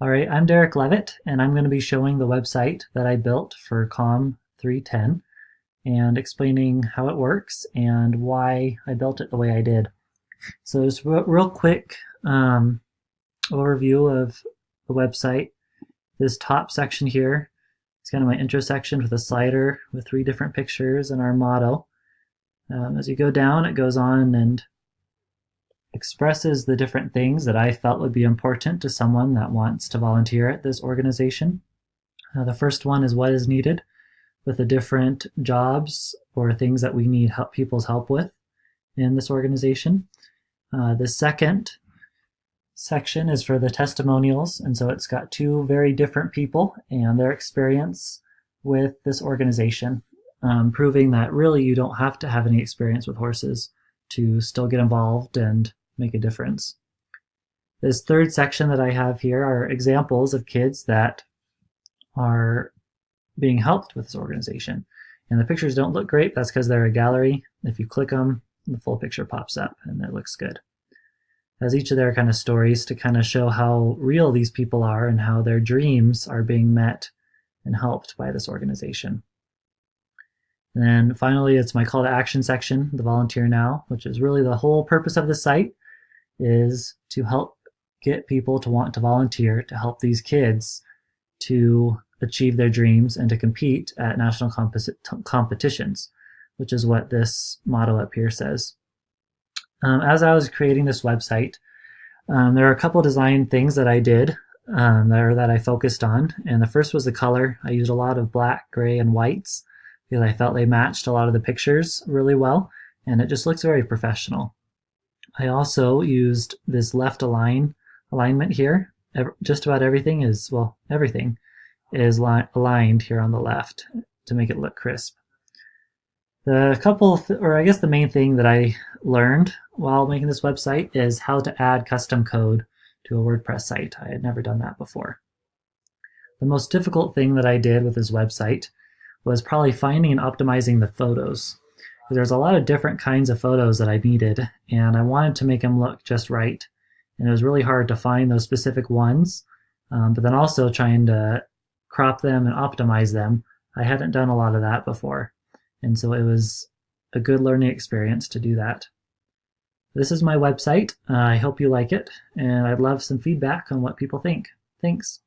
All right, I'm Derek Levitt, and I'm going to be showing the website that I built for COMM 310 and explaining how it works and why I built it the way I did. So just real quick overview of the website. This top section here is kind of my intro section with a slider with 3 different pictures and our motto. As you go down, it goes on and expresses the different things that I felt would be important to someone that wants to volunteer at this organization. The first one is what is needed with the different jobs or things that we need people's help with in this organization. The second section is for the testimonials, and so it's got 2 very different people and their experience with this organization, proving that really you don't have to have any experience with horses to still get involved and make a difference. This third section that I have here are examples of kids that are being helped with this organization. And the pictures don't look great. That's because they're a gallery. If you click them, the full picture pops up and it looks good. It has each of their kind of stories to kind of show how real these people are and how their dreams are being met and helped by this organization. And then finally, it's my call to action section, the volunteer now, which is really the whole purpose of the site, is to help get people to want to volunteer to help these kids to achieve their dreams and to compete at national competitions, which is what this motto up here says. As I was creating this website, there are a couple design things that I did that I focused on. And the first was the color. I used a lot of black, gray, and whites because I felt they matched a lot of the pictures really well, and it just looks very professional. I also used this left alignment here. Just about everything is, well, everything is aligned here on the left to make it look crisp. The main thing that I learned while making this website is how to add custom code to a WordPress site. I had never done that before. The most difficult thing that I did with this website was probably finding and optimizing the photos. There's a lot of different kinds of photos that I needed, and I wanted to make them look just right. And it was really hard to find those specific ones, but then also trying to crop them and optimize them. I hadn't done a lot of that before, and so it was a good learning experience to do that. This is my website. I hope you like it, and I'd love some feedback on what people think. Thanks.